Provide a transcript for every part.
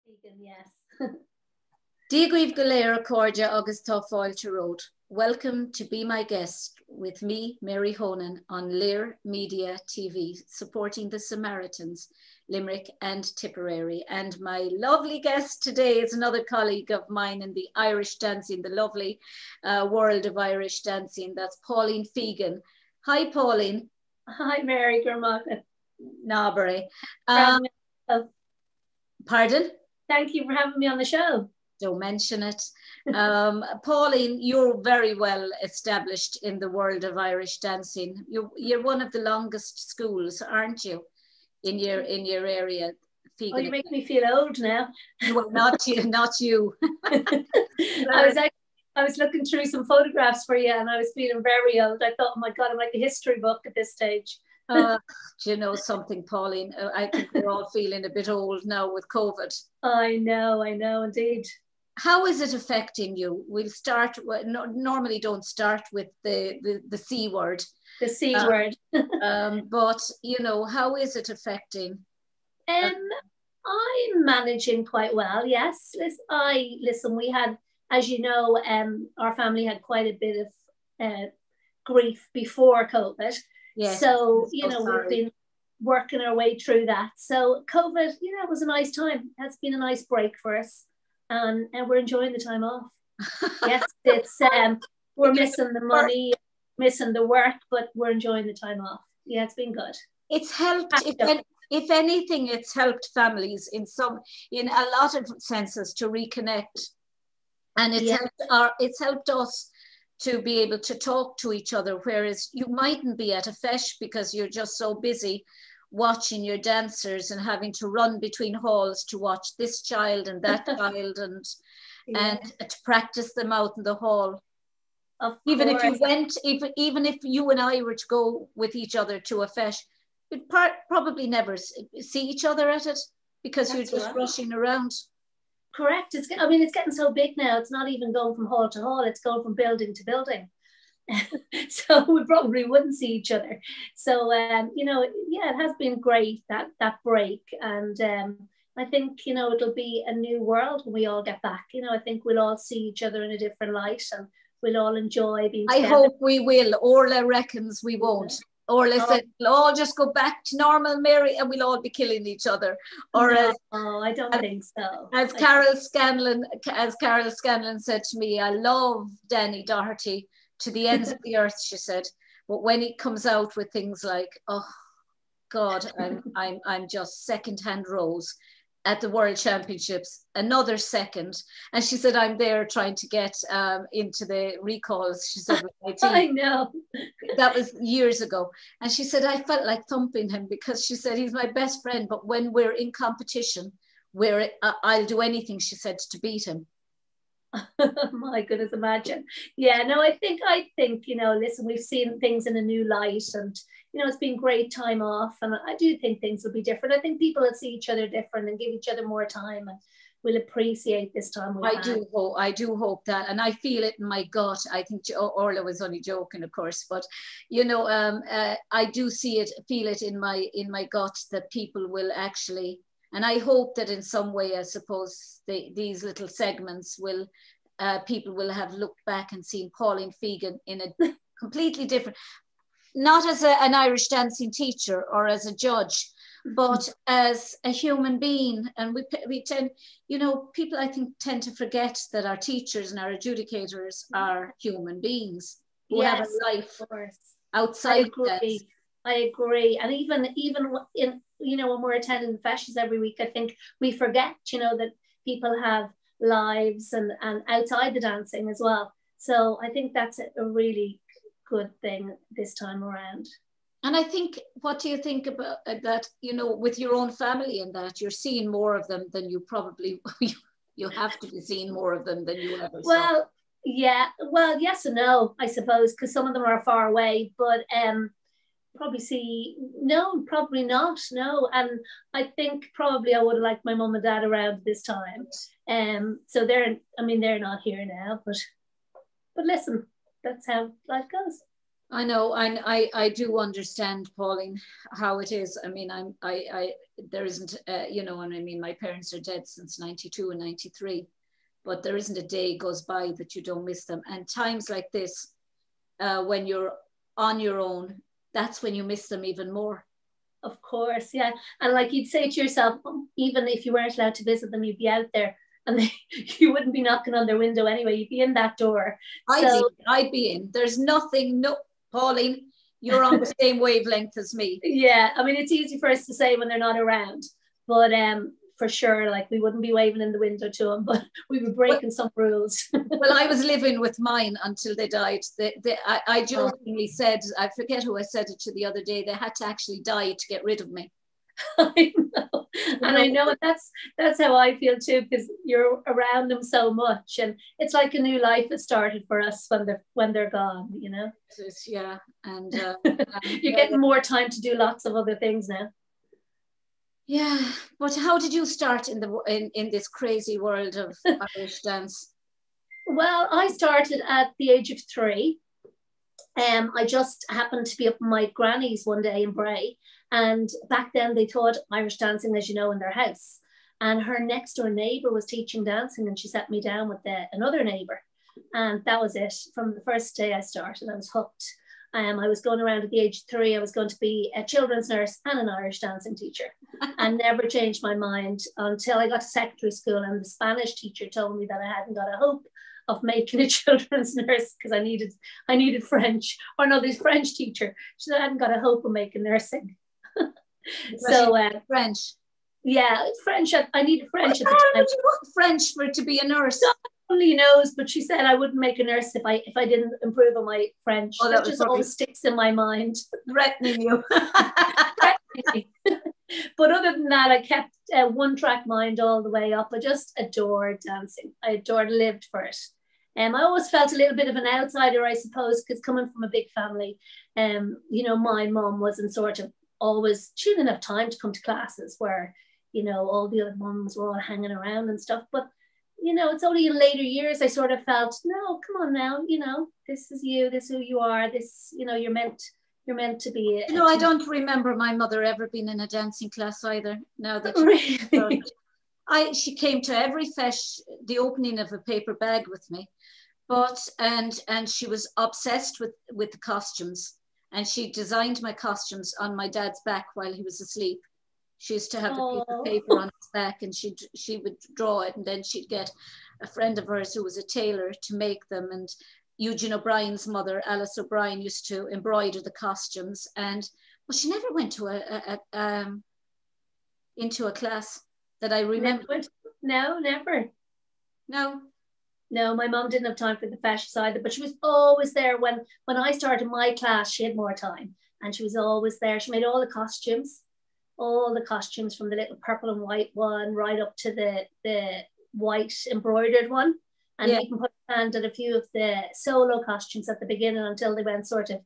Fegan, yes. Díogh go léir cóide agus tá fáilte ród. Welcome to be my guest with me, Mary Honan, on Lear Media TV, supporting the Samaritans, Limerick and Tipperary. And my lovely guest today is another colleague of mine in the Irish dancing, the lovely world of Irish dancing. That's Pauline Fegan. Hi, Pauline. Hi, Mary. Nabare. Pardon? Thank you for having me on the show. Don't mention it. Pauline, you're very well established in the world of Irish dancing. You're one of the longest schools, aren't you, in your area? Fegan. Oh, you make me feel old now. Well, not you, not you. I was looking through some photographs for you, and I was feeling very old. I thought, oh my God, I'm like a history book at this stage. Do you know something, Pauline? I think we're all feeling a bit old now with COVID. I know, indeed. How is it affecting you? We'll start, normally don't start with the C word. The C word. But, you know, how is it affecting? I'm managing quite well, yes. Listen, we had, as you know, our family had quite a bit of grief before COVID. Yes, so, you know, we've been working our way through that. So COVID, you know, it was a nice time. It's been a nice break for us. And we're enjoying the time off. Yes, it's we're missing the money, missing the work, but we're enjoying the time off. Yeah, it's been good. It's helped, if anything, it's helped families in a lot of senses to reconnect. And it's helped us to be able to talk to each other, whereas you mightn't be at a feis because you're just so busy watching your dancers and having to run between halls to watch this child and that child and to practice them out in the hall. Even if you went, even if you and I were to go with each other to a feis, you'd probably never see each other at it because you're just rushing around. Correct. It's getting so big now. It's not even going from hall to hall. It's going from building to building. So we probably wouldn't see each other. So, you know, yeah, it has been great, that break. And I think, you know, it'll be a new world when we all get back. You know, I think we'll all see each other in a different light and we'll all enjoy being together. I hope we will. Orla reckons we won't. Orla said, we'll all just go back to normal, Mary, and we'll all be killing each other. Or I don't think so. As Carol Scanlon said to me, I love Danny Doherty to the ends of the earth, she said. But when he comes out with things like, oh God, I'm just second-hand rows at the World Championships, another second. And she said, I'm there trying to get into the recalls. She said, with my team. I know. That was years ago. And she said, I felt like thumping him because she said, he's my best friend. But when we're in competition, I'll do anything, she said, to beat him. My goodness, imagine. Yeah, no, I think, you know, listen, we've seen things in a new light and, you know, it's been great time off. And I do think things will be different. I think people will see each other different and give each other more time and will appreciate this time. I do hope that. And I feel it in my gut. I think Orla was only joking, of course, but, you know, I do feel it in my gut that people will actually. And I hope that in some way, I suppose, these little segments will, people will have looked back and seen Pauline Fegan in a completely different, not as an Irish dancing teacher or as a judge, but as a human being. And we tend, you know, people I think tend to forget that our teachers and our adjudicators are human beings who have a life outside dance. I agree. And even in, you know, when we're attending the festivals every week, I think we forget, you know, that people have lives and outside the dancing as well. So I think that's a really good thing this time around. And I think, what do you think about that, you know, with your own family and that you're seeing more of them than you probably, you have to be seeing more of them than you ever saw? Yeah, well, yes and no, I suppose, because some of them are far away, but probably not, no. And I think probably I would have liked my mum and dad around this time. So they're not here now, but listen, that's how life goes. I know, I do understand, Pauline, how it is. I mean, there isn't, you know, and I mean, my parents are dead since 92 and 93, but there isn't a day goes by that you don't miss them. And times like this, when you're on your own, that's when you miss them even more. Of course, yeah. And like you'd say to yourself, even if you weren't allowed to visit them, you'd be out there and you wouldn't be knocking on their window anyway. You'd be in that door. I'd be in. There's nothing, no, Pauline, you're on the same wavelength as me. Yeah, I mean, it's easy for us to say when they're not around, but for sure, like we wouldn't be waving in the window to them, but we were breaking some rules. Well, I was living with mine until they died. I jokingly said, I forget who I said it to the other day, they had to actually die to get rid of me. I know. And I know that's how I feel too, because you're around them so much, and it's like a new life has started for us when they're gone, you know. Yeah, and you're getting more time to do lots of other things now. Yeah, but how did you start in this crazy world of Irish dance? Well, I started at the age of 3. I just happened to be up with my granny's one day in Bray, and back then they taught Irish dancing, as you know, in their house. And her next door neighbour was teaching dancing, and she sat me down with another neighbour, and that was it. From the first day I started, I was hooked. I was going around at the age of 3. I was going to be a children's nurse and an Irish dancing teacher. I never changed my mind until I got to secondary school, and the Spanish teacher told me that I hadn't got a hope of making a children's nurse because I needed French. Or no, this French teacher, she said I hadn't got a hope of making nursing. So French. Yeah, French. I needed French at the time. You want French for to be a nurse? God only knows, but she said I wouldn't make a nurse if I didn't improve on my French. Oh, that just always sticks in my mind. Threatening you. But other than that, I kept one track mind all the way up. I just adored dancing. I lived for it. I always felt a little bit of an outsider, I suppose, because coming from a big family, you know, my mom wasn't sort of always, she didn't have time to come to classes where, you know, all the other moms were all hanging around and stuff. But, you know, it's only in later years I sort of felt, no, come on now, you know, this is you, this is who you are, this, you know, you're meant to be. You know, I don't remember my mother ever being in a dancing class either. Now that really? She came to every fesh, the opening of a paper bag with me, but and she was obsessed with the costumes, and she designed my costumes on my dad's back while he was asleep. She used to have a piece of paper on his back, and she would draw it, and then she'd get a friend of hers who was a tailor to make them. And Eugene O'Brien's mother, Alice O'Brien, used to embroider the costumes. And well, she never went to into a class that I remember. No, never. No, my mom didn't have time for the fashion either, but she was always there. When I started my class, she had more time, and she was always there. She made all the costumes from the little purple and white one right up to the white embroidered one. And you can put a hand at a few of the solo costumes at the beginning until they went sort of,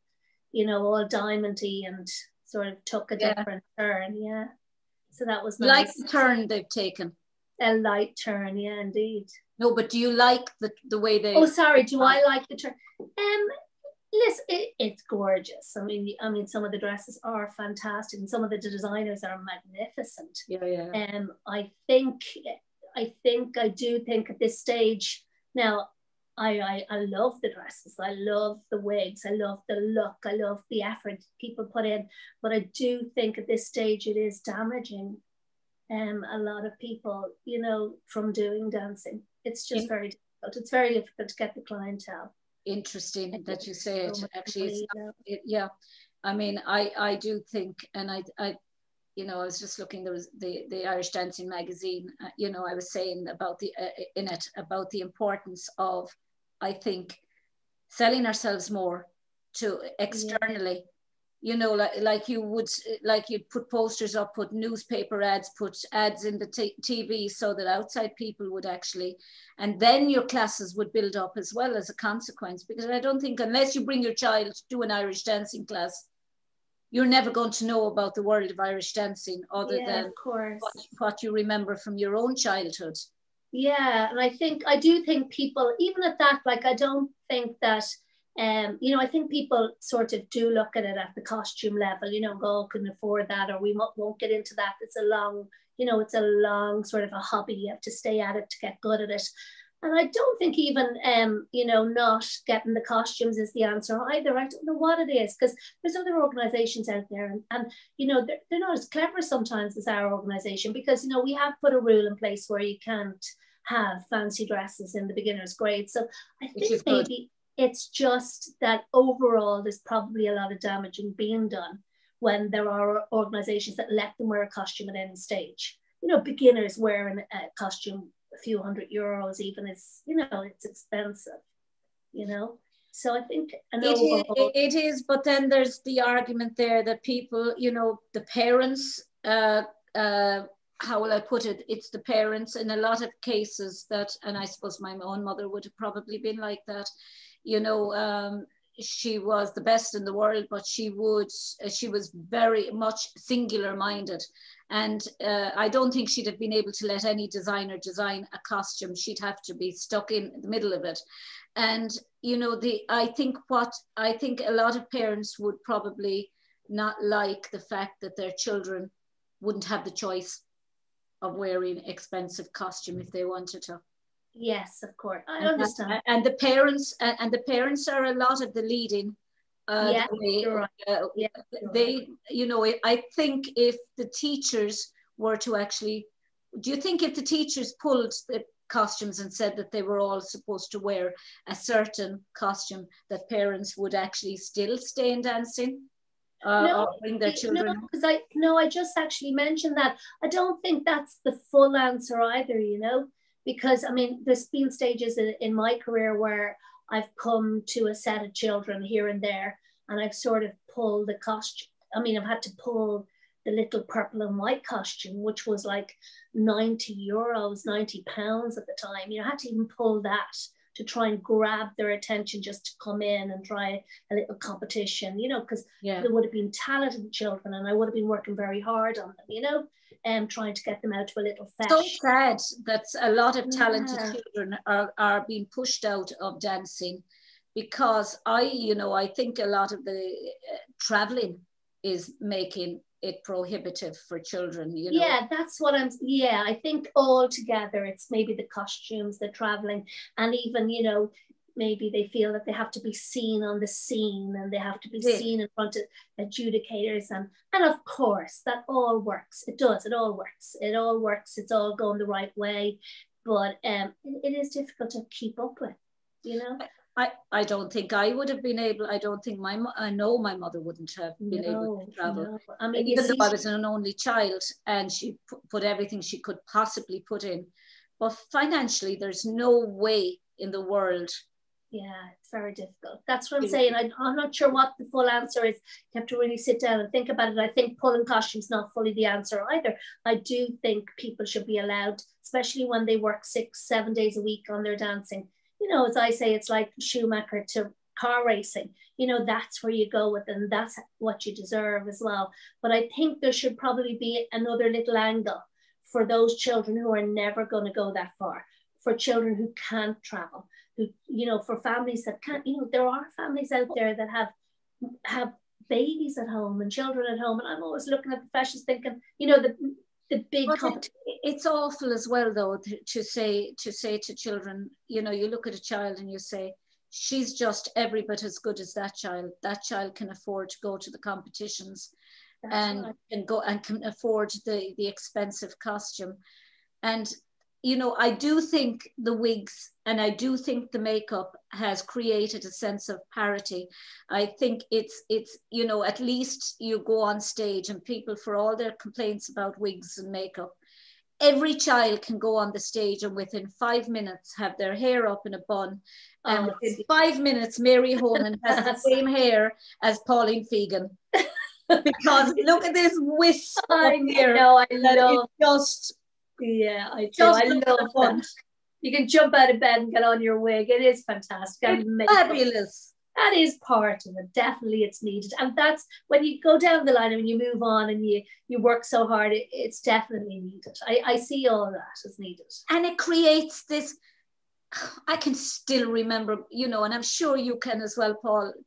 you know, all diamondy and sort of took a different turn. Yeah. So that was nice. Like the turn they've taken. A light turn, yeah, indeed. No, but do you like the way they... Oh, sorry, do I like the turn? Listen, it's gorgeous. I mean, some of the dresses are fantastic, and some of the designers are magnificent. Yeah. I do think at this stage now, I love the dresses, I love the wigs, I love the look, I love the effort people put in, but I do think at this stage it is damaging a lot of people, you know, from doing dancing. It's just very difficult. It's very difficult to get the clientele. Interesting that you say it. Actually, yeah. I mean, I do think, and I you know, I was just looking. There was the Irish Dancing magazine. You know, I was saying about in it about the importance of, I think, selling ourselves more to externally. Yeah. You know, like you'd put posters up, put newspaper ads, put ads in the TV, so that outside people would actually, and then your classes would build up as well as a consequence. Because I don't think, unless you bring your child to an Irish dancing class, you're never going to know about the world of Irish dancing other than of course. What you remember from your own childhood. Yeah, and I do think people, even at that, like I don't think that You know, I think people sort of do look at it at the costume level, you know, go, couldn't afford that, or we won't get into that. It's a long, you know, it's a long sort of a hobby. You have to stay at it to get good at it. And I don't think even, you know, not getting the costumes is the answer either. I don't know what it is, because there's other organisations out there, and you know, they're not as clever sometimes as our organisation, because, you know, we have put a rule in place where you can't have fancy dresses in the beginners grade. So I think maybe it's just that overall there's probably a lot of damaging being done when there are organisations that let them wear a costume at any stage. You know, beginners wearing a costume, a few €100 even, is, you know, it's expensive, you know. So I think it is, but then there's the argument there that people, you know, the parents, how will I put it? It's the parents in a lot of cases that, and I suppose my own mother would have probably been like that, you know. She was the best in the world, but she was very much singular minded. And I don't think she'd have been able to let any designer design a costume. She'd have to be stuck in the middle of it. And, you know, I think a lot of parents would probably not like the fact that their children wouldn't have the choice of wearing expensive costume if they wanted to. Yes, of course. I understand. And the parents are a lot of the leading. Yeah, you're right. They, you know, I think if the teachers were to actually, do you think if the teachers pulled the costumes and said that they were all supposed to wear a certain costume, that parents would actually still stay in dancing? Or bring their children? No, because I just actually mentioned that. I don't think that's the full answer either, you know. Because, I mean, there's been stages in my career where I've come to a set of children here and there, and I've sort of pulled the costume. I mean, I've had to pull the little purple and white costume, which was like €90, £90 at the time. You know, I had to even pull that to try and grab their attention, just to come in and try a little competition, you know, because there would have been talented children and I would have been working very hard on them, you know, trying to get them out to a little fetch. So sad that a lot of talented children are being pushed out of dancing, because I think a lot of the traveling is making it prohibitive for children, you know. Yeah, that's what I think altogether it's maybe the costumes, the traveling, and even, you know, maybe they feel that they have to be seen on the scene and they have to be seen in front of adjudicators, and of course that all works. It does, it all works, it's all going the right way, but it is difficult to keep up with, you know. I don't think I would have been able. I don't think I know my mother wouldn't have been able to travel. No. I mean, even though I was an only child and she put everything she could possibly put in, but financially there's no way in the world. Yeah, it's very difficult. That's what I'm saying. I'm not sure what the full answer is. You have to really sit down and think about it. I think pulling costumes not fully the answer either. I do think people should be allowed, especially when they work 6-7 days a week on their dancing. You know, as I say, it's like Schumacher to car racing. You know, that's where you go with them. That's what you deserve as well. But I think there should probably be another little angle for those children who are never going to go that far, for children who can't travel, who, you know, for families that can't, you know, there are families out there that have babies at home and children at home. And I'm always looking at the fashions thinking, you know, the big competition. It's awful as well, though, to say to children, you know, you look at a child and you say, she's just every bit as good as that child. That child can afford to go to the competitions. That's right. and can afford the expensive costume. And, you know, I do think the wigs and I do think the makeup has created a sense of parity. I think it's you know, at least you go on stage and people, for all their complaints about wigs and makeup, every child can go on the stage and within 5 minutes have their hair up in a bun. And within 5 minutes, Mary Honan has the same hair as Pauline Fegan. Because look at this wisp of hair. I love it. Just... Yeah, I do. I love that. You can jump out of bed and get on your wig. It is fantastic. It's fabulous. That is part of it. Definitely it's needed. And that's when you go down the line and you move on and you work so hard, it's definitely needed. I see all that as needed. And it creates this, I can still remember, you know, and I'm sure you can as well,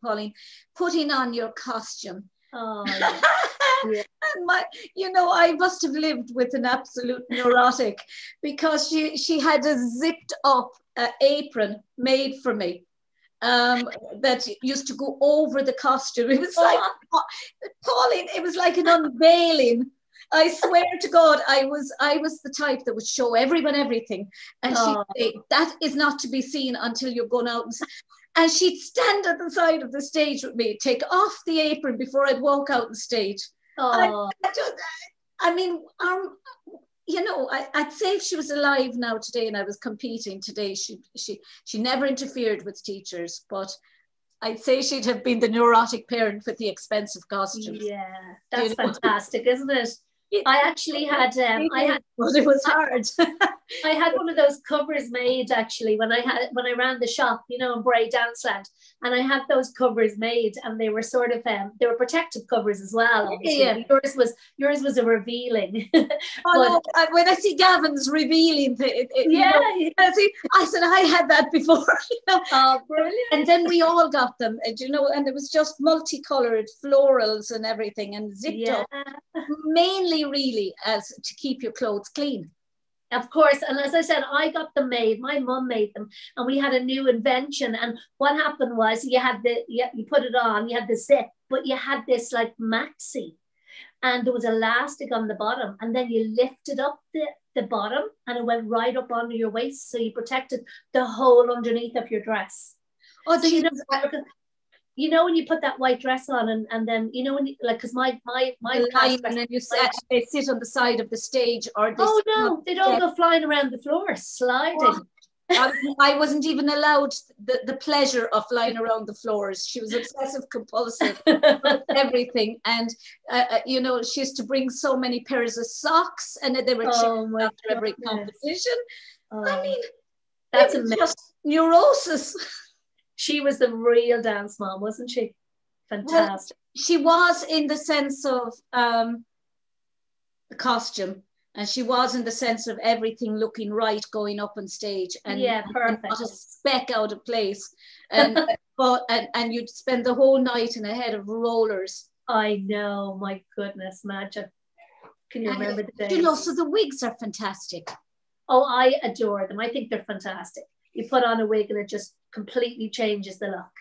Pauline, putting on your costume. Oh, yeah. Yeah. And you know, I must have lived with an absolute neurotic, because she had a zipped up apron made for me that used to go over the costume. It was like, Pauline, it was like an unveiling. I swear to God, I was the type that would show everyone everything. And she'd say, that is not to be seen until you're going out. And she'd stand at the side of the stage with me, take off the apron before I'd walk out the stage. I mean, you know, I'd say if she was alive now today and I was competing today, she never interfered with teachers, but I'd say she'd have been the neurotic parent with the expensive costumes. Yeah, that's fantastic, isn't it? I actually had, but it was hard. I had one of those covers made actually when I ran the shop, you know, in Bray Danceland, and I had those covers made, and they were sort of they were protective covers as well. Obviously. Yeah. Yours was a revealing. No, when I see Gavin's revealing, I said I had that before. You know? Oh, brilliant! And then we all got them, you know, and it was just multicolored florals and everything, and zipped up, mainly really as to keep your clothes clean. Of course, and as I said, I got them made. My mum made them, and we had a new invention. And what happened was, you put it on, you had the zip, but you had this like maxi, and there was elastic on the bottom, and then you lifted up the bottom, and it went right up under your waist, so you protected the whole underneath of your dress. Oh, so you know when you put that white dress on, and then you know when you, like, because my line, and then they sit on the side of the stage, or they don't go flying around the floor sliding. I wasn't even allowed the pleasure of flying around the floors. She was obsessive compulsive with everything, and you know, she used to bring so many pairs of socks, and they were checked after every competition. I mean, that's just neurosis. She was the real dance mom, wasn't she? Fantastic. Well, she was in the sense of the costume, and she was in the sense of everything looking right going up on stage, and perfect. Not a speck out of place. And and you'd spend the whole night in a head of rollers. I know, my goodness, imagine. Can you remember the days? You know, so the wigs are fantastic. Oh, I adore them. I think they're fantastic. You put on a wig and it just completely changes the look,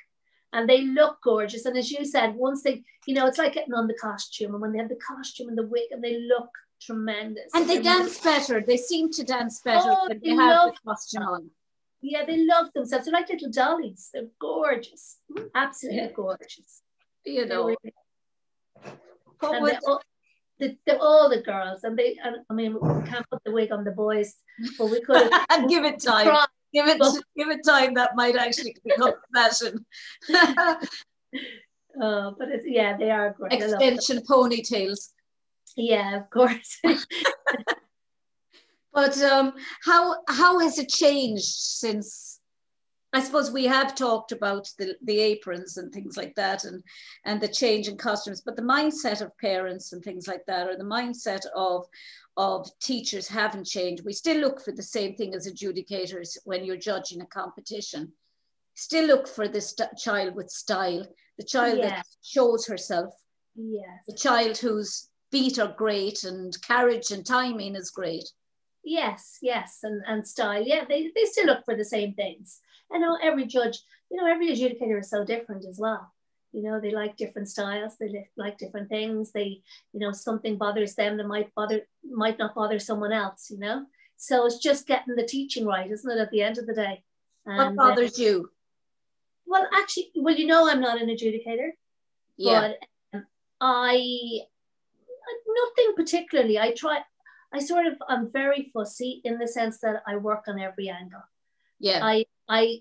and they look gorgeous. And as you said, once they, you know, it's like getting on the costume, and when they have the costume and the wig, and they look tremendous. And they dance better. They seem to dance better when they have the costume on. Yeah, they love themselves. They're like little dollies. They're gorgeous, absolutely gorgeous. You know, all the girls, and I mean, we can't put the wig on the boys, but we could and give it time. Give it time. That might actually become fashion. But they are great. Extension ponytails. Yeah, of course. But how has it changed since? I suppose we have talked about the aprons and things like that, and the change in costumes, but the mindset of parents and things like that, or the mindset of teachers haven't changed. We still look for the same thing as adjudicators when you're judging a competition. Still look for this child with style, the child that shows herself, the child whose feet are great and carriage and timing is great. Yes, and style. Yeah, they still look for the same things. I know every judge, you know, every adjudicator is so different as well. You know, they like different styles, they like different things. They, you know, something bothers them that might not bother someone else, you know. So it's just getting the teaching right, isn't it, at the end of the day? And, what bothers you? Well, actually, you know, I'm not an adjudicator. Yeah. But nothing particularly. I'm very fussy in the sense that I work on every angle. Yeah. I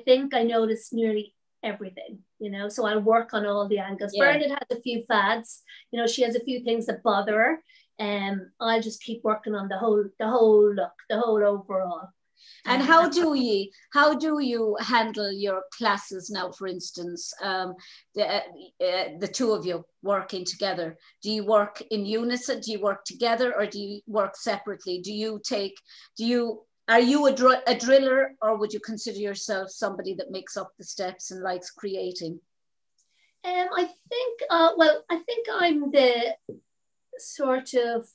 think I notice nearly everything, you know, so I'll work on all the angles. Yeah. Bernadette has a few fads, you know, she has a few things that bother her, and I'll just keep working on the whole look, the whole overall. And how do you handle your classes now, for instance, the two of you working together? Do you work in unison? Do you work together, or do you work separately? Do you Are you a driller, or would you consider yourself somebody that makes up the steps and likes creating? I think, well, I think I'm the sort of,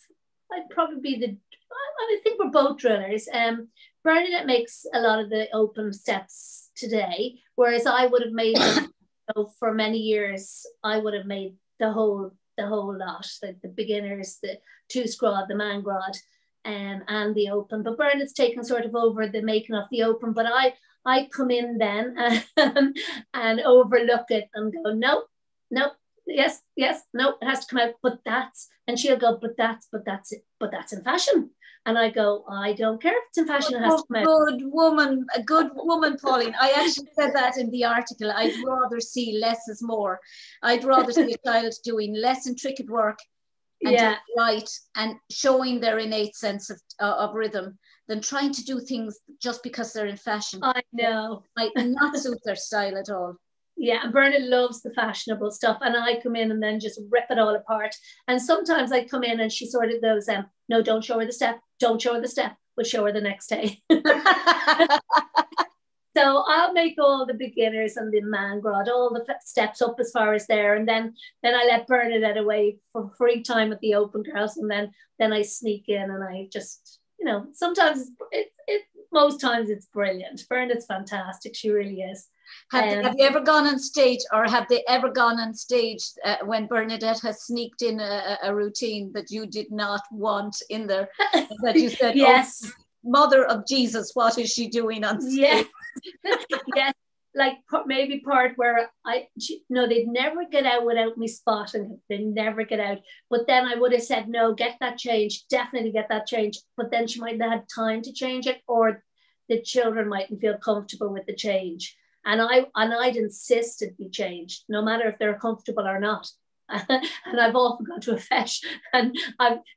I'd probably be I think we're both drillers. Bernadette makes a lot of the open steps today, whereas I would have made them for many years. I would have made the whole lot, the beginners, the two scrod, the man grod, and the open. But Bernadette's taken sort of over the making of the open, but I come in then and overlook it and go, no, yes, no, it has to come out, but that's, and she'll go, but that's in fashion. And I go, I don't care if it's in fashion, it has to come out. A good woman, Pauline. I actually said that in the article. I'd rather see less is more. I'd rather see a child doing less intricate work and doing right and showing their innate sense of rhythm than trying to do things just because they're in fashion. I know. Might not suit their style at all. Yeah, and Bernard loves the fashionable stuff, and I come in and then just rip it all apart. And sometimes I come in and she sort of goes, no, don't show her the step, we'll show her the next day. So I'll make all the beginners and the man grod, all the steps up as far as there, and then I let Bernadette away for free time at the open girls, and then I sneak in and I just, sometimes most times it's brilliant. Bernadette's fantastic, she really is. Have you ever gone on stage, or have they ever gone on stage when Bernadette has sneaked in a routine that you did not want in there, that you said, yes, oh, Mother of Jesus, what is she doing on stage? Yes, yes, like maybe part where they'd never get out without me spotting, they'd never get out, but then I would have said, no, get that changed, definitely get that changed, but then she might not have time to change it, or the children mightn't feel comfortable with the change. And I'd insist it be changed, no matter if they're comfortable or not. And I've often gone to a fesh, and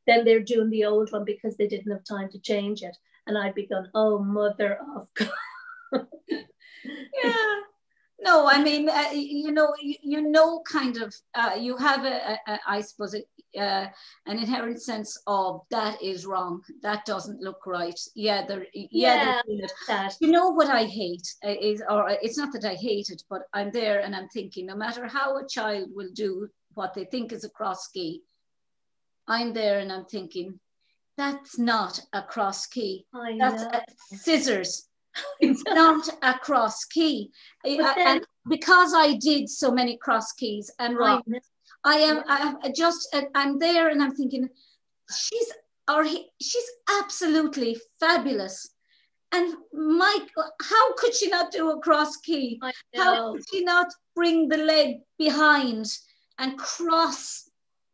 then they're doing the old one because they didn't have time to change it. And I'd be going, oh, mother of God. Yeah. No, I mean, kind of, you have I suppose, an inherent sense of that is wrong. That doesn't look right. Yeah, they're doing it. That. You know what I hate is, or it's not that I hate it, but I'm there and I'm thinking, no matter how a child will do what they think is a cross key, I'm there and I'm thinking, that's not a cross key. That's scissors. It's not a cross key. And because I did so many cross keys and rocks, I'm there and I'm thinking, she's absolutely fabulous. And Mike, how could she not do a cross key? How could she not bring the leg behind and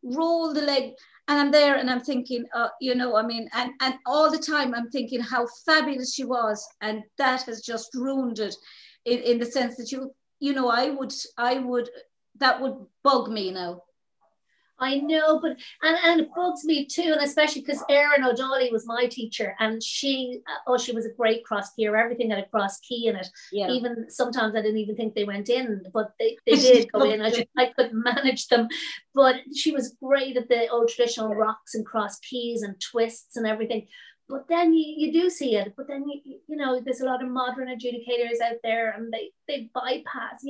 roll the leg? And I'm there and I'm thinking, and all the time I'm thinking how fabulous she was. And that has just ruined it in the sense that that would bug me now. I know, but and it bugs me too, and especially because Erin O'Donnell was my teacher, and she was a great cross keyer. Everything had a cross key in it. Yeah. Even sometimes I didn't even think they went in, but they did go in. I couldn't manage them, but she was great at the old traditional rocks and cross keys and twists and everything. But then you do see it. But then there's a lot of modern adjudicators out there, and they bypass.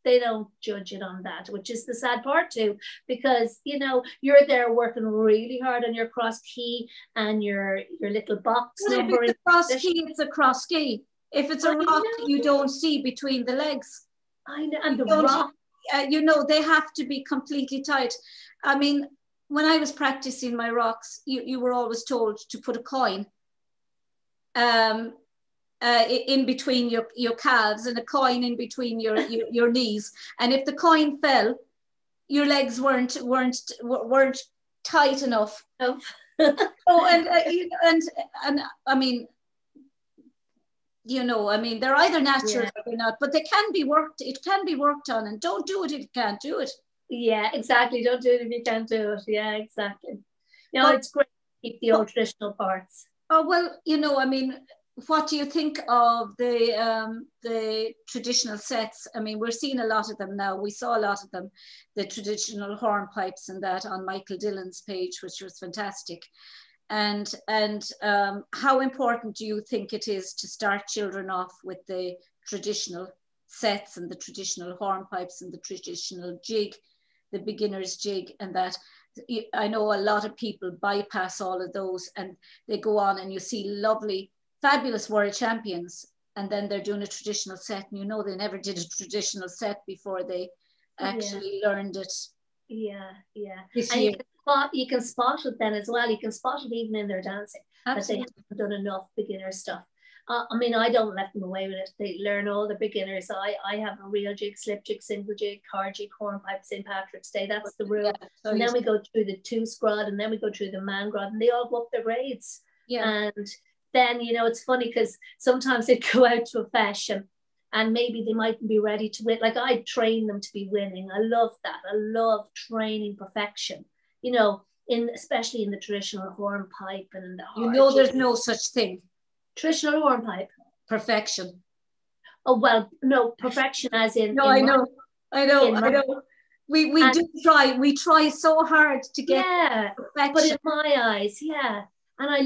They don't judge it on that, which is the sad part too, because you're there working really hard on your cross key and your little box number. If it's a cross key, it's a cross key. If it's a rock, you don't see between the legs. I know, and the rock, they have to be completely tight. I mean, when I was practicing my rocks, you were always told to put a coin in between your calves and a coin in between your knees, and if the coin fell, your legs weren't tight enough. Oh. And I mean, they're either natural or they're not, but they can be worked. It can be worked on, and don't do it if you can't do it. Yeah, exactly. Don't do it if you can't do it. Yeah, exactly. It's great to keep the old traditional parts. Oh well, what do you think of the traditional sets? I mean, we're seeing a lot of them now. We saw a lot of them, the traditional hornpipes and that on Michael Dillon's page, which was fantastic. And how important do you think it is to start children off with the traditional sets and the traditional hornpipes and the traditional jig, the beginner's jig, and that? I know a lot of people bypass all of those and they go on, and you see lovely, fabulous world champions, and then they're doing a traditional set, and you know they never did a traditional set before they actually learned it. Yeah, yeah. This and year. you can spot it then as well. You can spot it even in their dancing. Absolutely. That they haven't done enough beginner stuff. I mean, I don't let them away with it. They learn all the beginners. I have a real jig, slip jig, single jig, card jig, hornpipe, St. Patrick's Day. That's the rule. Yeah, so and then we go through the two scrod, and then we go through the man grod, and they all go up their grades. Yeah. And then, you know, it's funny because sometimes they go out to a fesh and maybe they mightn't be ready to win. Like, I train them to be winning. I love that. I love training perfection, you know, especially in the traditional hornpipe and in the hard. You know, there's no such thing. Traditional hornpipe. Perfection. Oh, well, no, perfection as in. No, I know. We do try. We try so hard to get perfection. But in my eyes, and I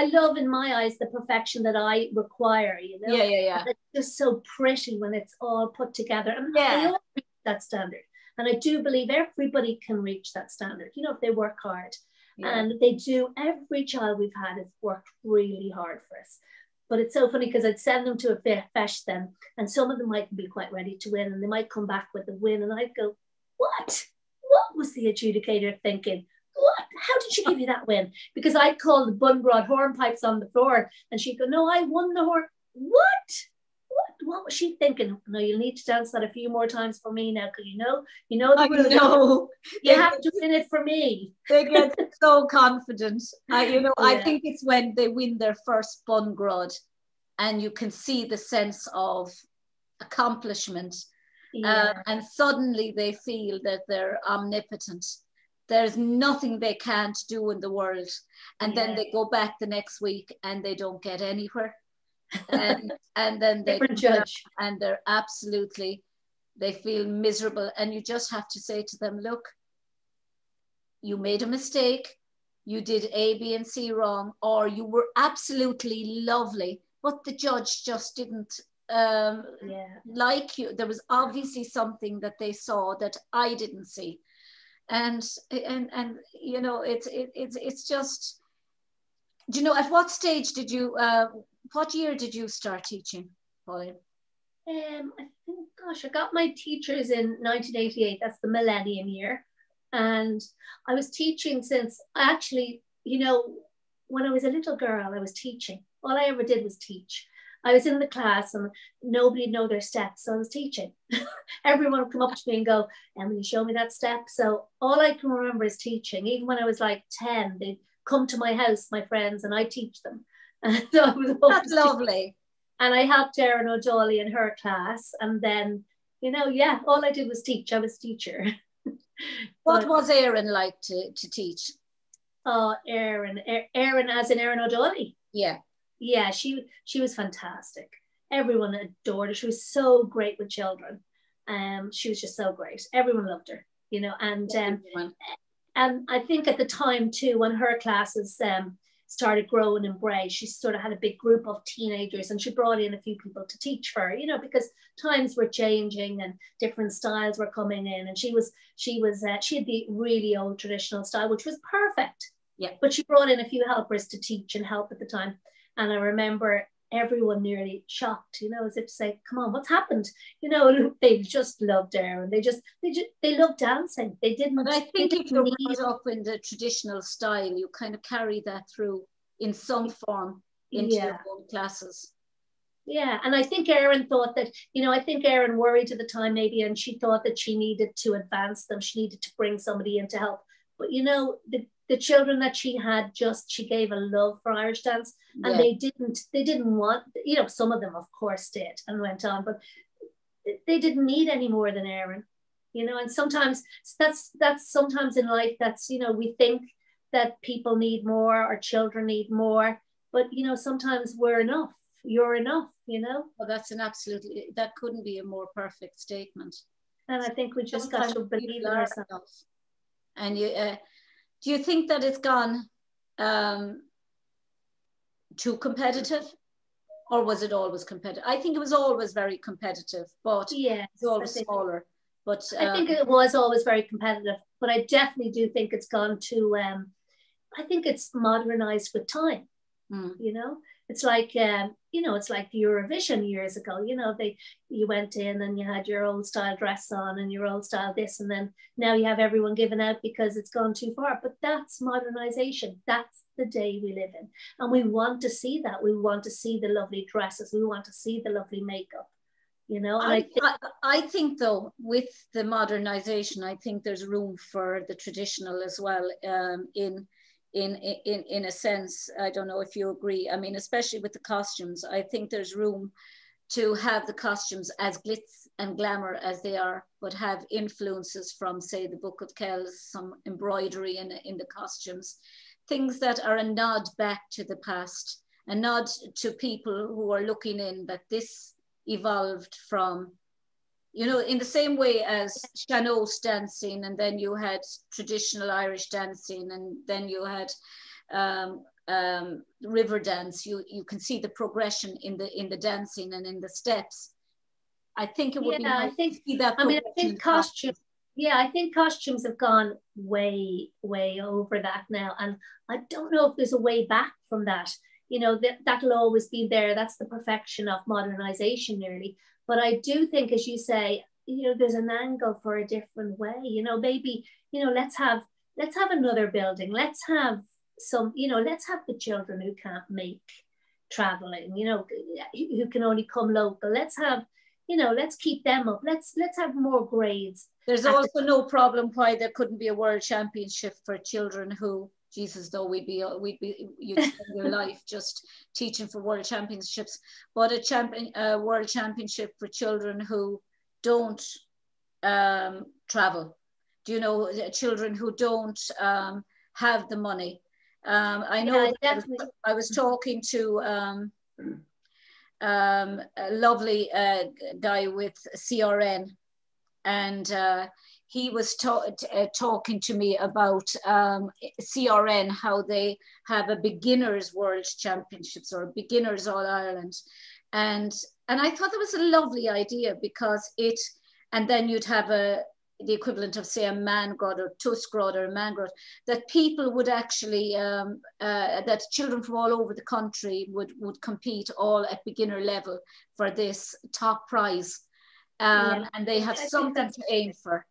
love in my eyes the perfection that I require, you know. Yeah. And it's just so pretty when it's all put together, and they all reach that standard. And I do believe everybody can reach that standard, you know, if they work hard. Yeah. And they do. Every child we've had has worked really hard for us. But it's so funny because I'd send them to a fesh then, and some of them might be quite ready to win, and they might come back with a win, and I'd go, what was the adjudicator thinking? What? How did she give you that win? Because I'd call the bungrod hornpipes on the floor, and she'd go, no, I won the horn. What was she thinking? No, you'll need to dance that a few more times for me now, because you know you have to win it for me. They get so confident. I think it's when they win their first bungrod, and you can see the sense of accomplishment, and suddenly they feel that they're omnipotent. There's nothing they can't do in the world, and then they go back the next week and they don't get anywhere. And then they judge, and they're absolutely, they feel miserable, and you just have to say to them, look, you made a mistake, you did A, B, and C wrong, or you were absolutely lovely, but the judge just didn't like you. There was obviously something that they saw that I didn't see, and you know, it's just, do you know, at what stage did you what year did you start teaching, Pauline? I think, gosh, I got my teachers in 1988. That's the millennium year. And I was teaching since, actually, you know, when I was a little girl, I was teaching. All I ever did was teach. I was in the class and nobody know their steps, so I was teaching. Everyone would come up to me and go, Emily, show me that step. So all I can remember is teaching. Even when I was like 10, they'd come to my house, my friends, and I'd teach them. So that's lovely. And I helped Erin O'Dolly in her class, and then, you know, all I did was teach. I was a teacher. What was Erin like to teach? Oh, Erin as in Erin O'Dolly. Yeah, she was fantastic. Everyone adored her. She was so great with children. She was just so great. Everyone loved her, you know. And I think at the time too, when her classes started growing in Bray, she sort of had a big group of teenagers, and she brought in a few people to teach for her, you know, because times were changing and different styles were coming in, and she had the really old traditional style, which was perfect. Yeah. But she brought in a few helpers to teach and help at the time. And I remember everyone nearly shocked, you know, as if to say, come on, what's happened? You know, they just loved Erin. They loved dancing. They didn't. But I think if you're brought up in the traditional style, you kind of carry that through in some form into your own classes. Yeah, and I think Erin thought that, you know, I think Erin worried at the time maybe, and she thought that she needed to advance them. She needed to bring somebody in to help. But, you know, the children that she had, she gave a love for Irish dance, and they didn't want, you know, some of them of course did and went on, but they didn't need any more than Erin, you know. And sometimes that's sometimes in life, that's, you know, we think that people need more, our children need more, but, you know, sometimes we're enough, you're enough, you know. Well, that couldn't be a more perfect statement. And I think we just got to believe in ourselves. And do you think that it's gone too competitive? Or was it always competitive? I think it was always very competitive, but yes, it's always smaller. But I think it was always very competitive, but I definitely do think it's gone to, I think it's modernized with time. You know, it's like, you know, it's like Eurovision years ago, you know, you went in and you had your old style dress on and your old style this, and then now you have everyone giving out because it's gone too far. But that's modernization. That's the day we live in. And we want to see that. We want to see the lovely dresses. We want to see the lovely makeup, you know. And I think though, with the modernization, I think there's room for the traditional as well, in a sense. I don't know if you agree. I mean, especially with the costumes, I think there's room to have the costumes as glitz and glamour as they are, but have influences from, say, the Book of Kells, some embroidery in the costumes, things that are a nod back to the past, a nod to people who are looking in, that this evolved from, you know, in the same way as Sean-Nós dancing, and then you had traditional Irish dancing, and then you had river dance. You can see the progression in the dancing and in the steps. I think it would be nice to see that. I mean, I think costumes. Yeah, I think costumes have gone way, way over that now, and I don't know if there's a way back from that. You know, that'll always be there. That's the perfection of modernization, nearly. But I do think, as you say, you know, there's an angle for a different way. You know, maybe, you know, let's have another building. Let's have some, you know, let's have the children who can't make traveling, you know, who can only come local. Let's have, you know, let's keep them up. Let's have more grades. There's also no problem why there couldn't be a world championship for children who, Jesus, though you'd spend your life just teaching for world championships, but a world championship for children who don't travel. Do you know, children who don't have the money? I know I was talking to a lovely guy with CRN, and he was talking to me about CRN, how they have a beginners world championships or beginners All Ireland. And I thought that was a lovely idea, because and then you'd have the equivalent of, say, a Mangrod or Tusgrod or a Mangrod, that people would actually, that children from all over the country would compete all at beginner level for this top prize. And they have something to aim for.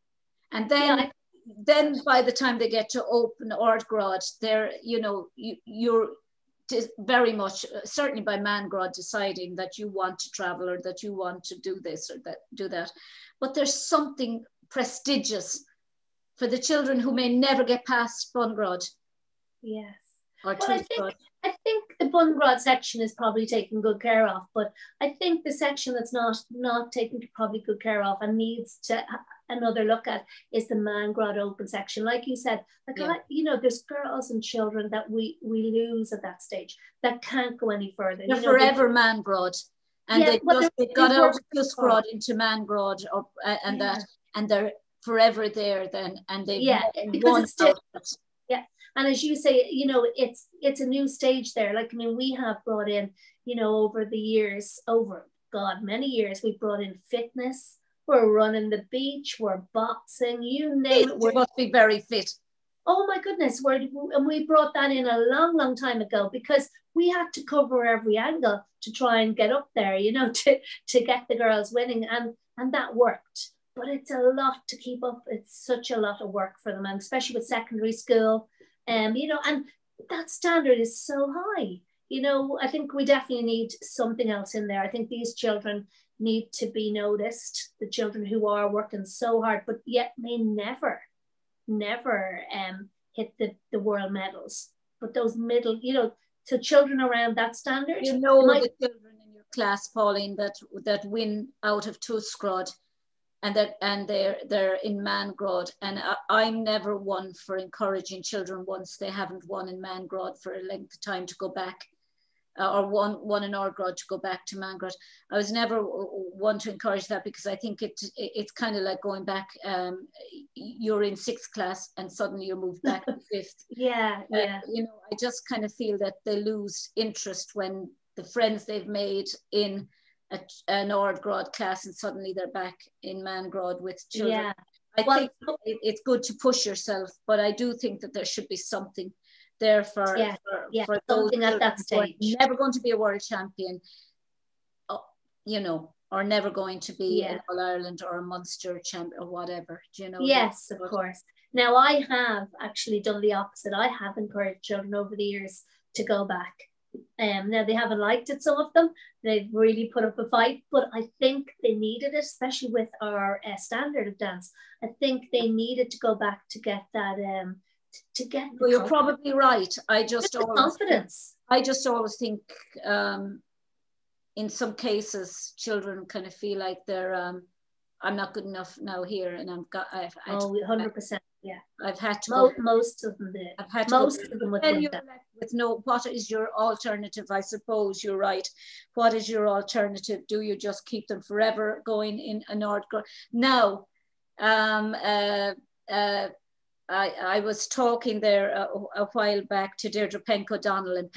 And then by the time they get to open Ardgrod, they're, you know, you're very much, certainly by Mangrod, deciding that you want to travel or that you want to do this or do that. But there's something prestigious for the children who may never get past Bungrod. Yes. Or well, I think the Bungrod section is probably taken good care of, but I think the section that's not taken probably good care of and needs to another look at is the Mangrod open section. Like you said, you know, there's girls and children that we lose at that stage that can't go any further. They're forever Mangrod, and they got out of Tusgrod into Mangrod, and they're forever there then, and they won out. Yeah, and as you say, you know, it's a new stage there. Like, I mean, we have brought in, you know, over the years, many years, we've brought in fitness. We're running the beach, we're boxing, you name it. We must be very fit. Oh my goodness, and we brought that in a long, long time ago, because we had to cover every angle to try and get up there, you know, to get the girls winning, and that worked. But it's a lot to keep up. It's such a lot of work for them, and especially with secondary school, you know, and that standard is so high. You know, I think we definitely need something else in there. I think these children need to be noticed, the children who are working so hard, but yet may never hit the world medals. But those middle, you know, so children around that standard. You know, the children in your class, Pauline, that win out of Tusgrod, and they're in Mangrod, and I'm never one for encouraging children once they haven't won in Mangrod for a length of time to go back. or one in Ardgrod to go back to Mangrod. I was never one to encourage that, because I think it's kind of like going back. You're in 6th class and suddenly you're moved back to 5th. Yeah. You know, I just kind of feel that they lose interest when the friends they've made in an Ardgrod class and suddenly they're back in Mangrod with children. Yeah. I think it's good to push yourself, but I do think that there should be something there for something at that stage. Never going to be a world champion, you know, or never going to be an All Ireland or a Munster champion or whatever. Do you know? Yes, of course. Now I have actually done the opposite. I have encouraged children over the years to go back. Now they haven't liked it, some of them. They've really put up a fight, but I think they needed it, especially with our standard of dance. I think they needed to go back to get that. Well, you're probably right. I just always confidence. I just always think, in some cases, children kind of feel like they're. I'm not good enough now here, and I've 100%. Yeah, I've had to. Most of them did. I've had to. Most of them would think that. With no, what is your alternative? I suppose you're right. What is your alternative? Do you just keep them forever going in an Ardgrod? Now, I was talking there a while back to Deirdre Penco Donnell and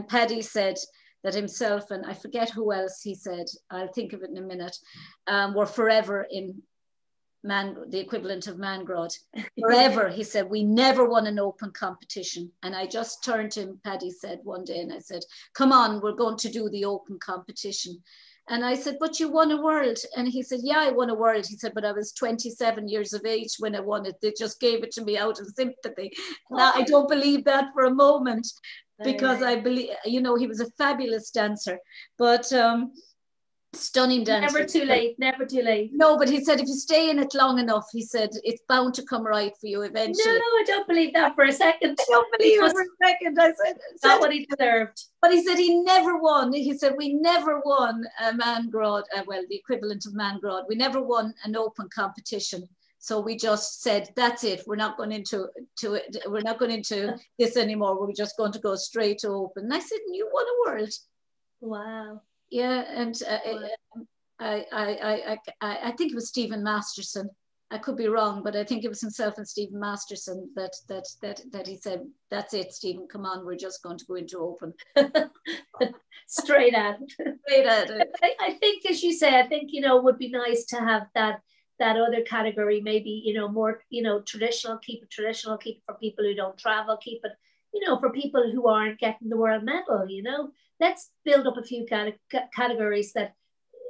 Paddy said that himself, and I forget who else he said, I'll think of it in a minute, were forever in the equivalent of Mangrod. Forever, he said, we never won an open competition. And I just turned to him, Paddy said one day, and I said, come on, we're going to do the open competition. And I said, but you won a world. And he said, yeah, I won a world. He said, but I was 27 years of age when I won it. They just gave it to me out of sympathy. Now, I don't believe that for a moment, because I believe, you know, he was a fabulous dancer, but stunning dancer. Never too late, never too late. No, but he said, if you stay in it long enough, he said, it's bound to come right for you eventually. No, I don't believe that for a second. I don't believe it for a second. I said, not what he deserved. But he said he never won. He said, we never won a Mangrod, well, the equivalent of Mangrod. We never won an open competition. So we just said, that's it. We're not going into we're not going into this anymore. We're just going to go straight to open. And I said, you won a world. Wow. Yeah, and I think it was Stephen Masterson. I could be wrong, but I think it was himself and Stephen Masterson that he said, that's it, Stephen, come on, we're just going to go into open. Straight at it. Straight at it. I think, as you say, I think, you know, it would be nice to have that other category, maybe, you know, more, you know, traditional, keep it for people who don't travel, keep it, you know, for people who aren't getting the world medal, you know. Let's build up a few categories that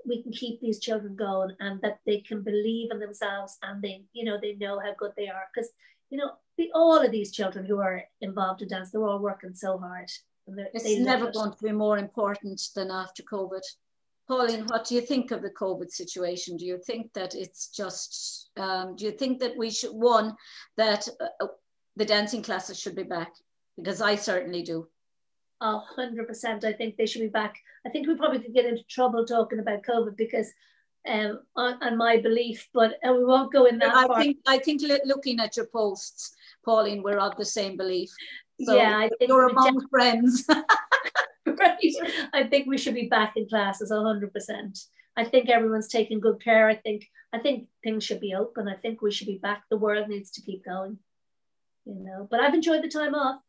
we can keep these children going, and that they can believe in themselves, and they know how good they are. Because, you know, all of these children who are involved in dance, they're all working so hard. It's never going to be more important than after COVID. Pauline, what do you think of the COVID situation? Do you think that it's just, do you think that we should, that the dancing classes should be back? Because I certainly do. 100%. I think they should be back. I think we probably could get into trouble talking about COVID, because on my belief, but we won't go in that far. I think looking at your posts, Pauline, we're of the same belief. So yeah, I think you're among friends. Right. I think we should be back in classes 100%. I think everyone's taking good care. I think things should be open. I think we should be back. The world needs to keep going, you know. But I've enjoyed the time off.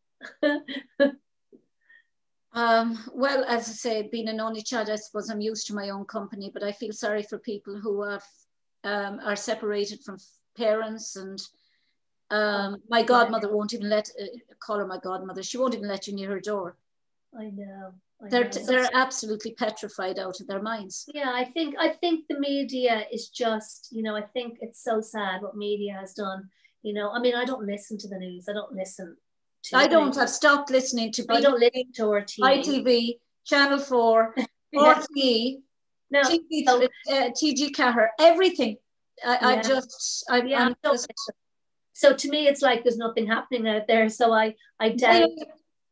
Well, as I say, being an only child, I suppose I'm used to my own company, but I feel sorry for people who are separated from parents. And my godmother won't even call her my godmother. She won't even let you near her door. I know. They're absolutely petrified out of their minds. Yeah, I think the media is just, you know, I think it's so sad what media has done. You know, I mean, I don't listen to the news. I don't listen. I've stopped listening to. I don't listen to our TV. ITV, Channel 4, RTE, no, TG Cahir, everything. So to me, it's like there's nothing happening out there. So I doubt.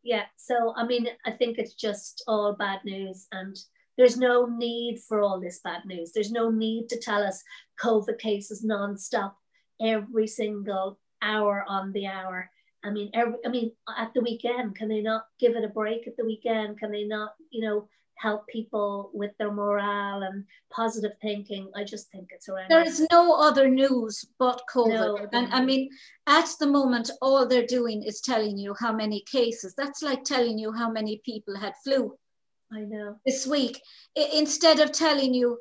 Yeah. So I mean, I think it's just all bad news, and there's no need for all this bad news. There's no need to tell us COVID cases non-stop every single hour on the hour. I mean, at the weekend, can they not give it a break at the weekend? Can they not, help people with their morale and positive thinking? I just think it's horrendous. There is no other news but COVID. No, and I mean, at the moment, all they're doing is telling you how many cases. That's like telling you how many people had flu. I know. This week, instead of telling you